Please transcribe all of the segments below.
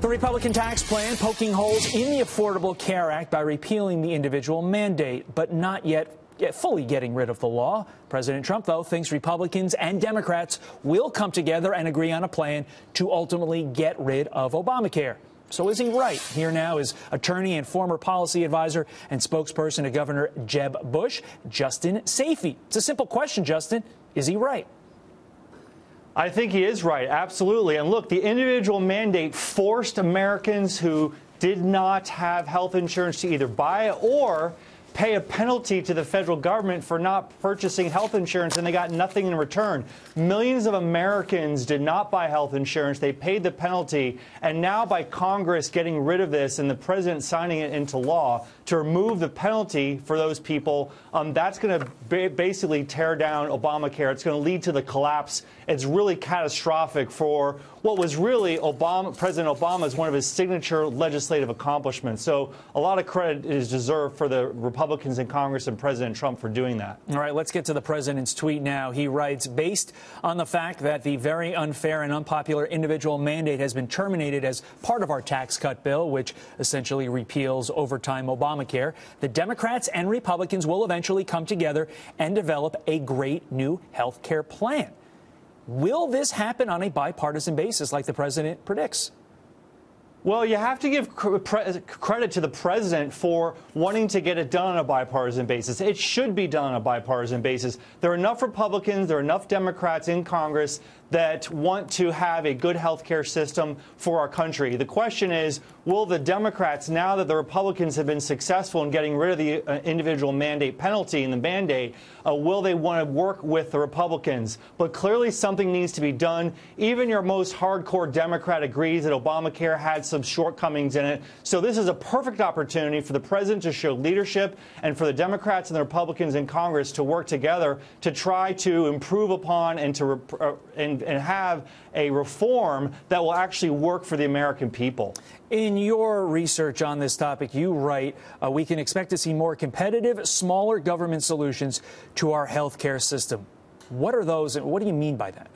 The Republican tax plan poking holes in the Affordable Care Act by repealing the individual mandate, but not yet fully getting rid of the law. President Trump, though, thinks Republicans and Democrats will come together and agree on a plan to ultimately get rid of Obamacare. So is he right? Here now is attorney and former policy advisor and spokesperson to Governor Jeb Bush, Justin Sayfie. It's a simple question, Justin. Is he right? I think he is right, absolutely. And look, the individual mandate forced Americans who did not have health insurance to either buy or pay a penalty to the federal government for not purchasing health insurance, and they got nothing in return. Millions of Americans did not buy health insurance. They paid the penalty. And now by Congress getting rid of this and the president signing it into law to remove the penalty for those people, that's going to basically tear down Obamacare. It's going to lead to the collapse. It's really catastrophic for what was really President Obama's one of his signature legislative accomplishments. So a lot of credit is deserved for the Republicans in Congress and President Trump for doing that. All right, let's get to the president's tweet now. He writes, based on the fact that the very unfair and unpopular individual mandate has been terminated as part of our tax cut bill, which essentially repeals overtime Obamacare, the Democrats and Republicans will eventually come together and develop a great new health care plan. Will this happen on a bipartisan basis like the president predicts? Well, you have to give credit to the president for wanting to get it done on a bipartisan basis. It should be done on a bipartisan basis. There are enough Republicans, there are enough Democrats in Congress that want to have a good health care system for our country. The question is, will the Democrats, now that the Republicans have been successful in getting rid of the individual mandate penalty in the mandate, will they want to work with the Republicans? But clearly something needs to be done. Even your most hardcore Democrat agrees that Obamacare had some shortcomings in it. So this is a perfect opportunity for the president to show leadership and for the Democrats and the Republicans in Congress to work together to try to improve upon and to and have a reform that will actually work for the American people. In your research on this topic, you write, we can expect to see more competitive, smaller government solutions to our health care system. What are those, and what do you mean by that?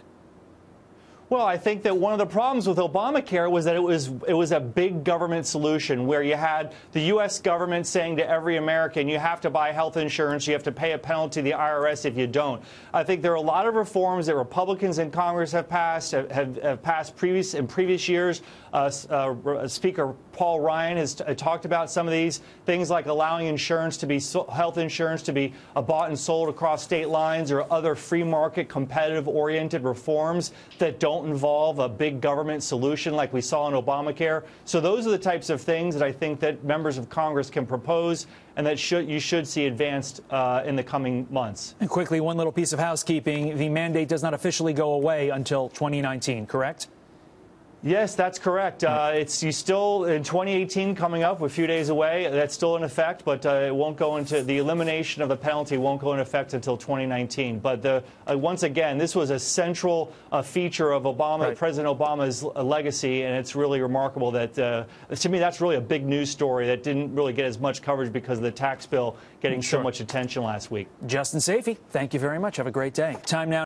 Well, I think that one of the problems with Obamacare was that it was a big government solution where you had the U.S. government saying to every American, you have to buy health insurance, you have to pay a penalty to the IRS if you don't. I think there are a lot of reforms that Republicans in Congress have passed in previous years. Speaker Paul Ryan has talked about some of these things, like allowing insurance to be health insurance to be bought and sold across state lines, or other free market competitive oriented reforms that don't involve a big government solution like we saw in Obamacare. So those are the types of things that I think that members of Congress can propose and that you should see advanced in the coming months. And quickly, one little piece of housekeeping. The mandate does not officially go away until 2019, correct? Yes, that's correct. You still in 2018 coming up, a few days away. That's still in effect, but it won't go into the elimination of the penalty won't go into effect until 2019. But once again, this was a central feature of President Obama's legacy, and it's really remarkable that to me that's really a big news story that didn't really get as much coverage because of the tax bill getting so much attention last week. Justin Sayfie, thank you very much. Have a great day. Time now.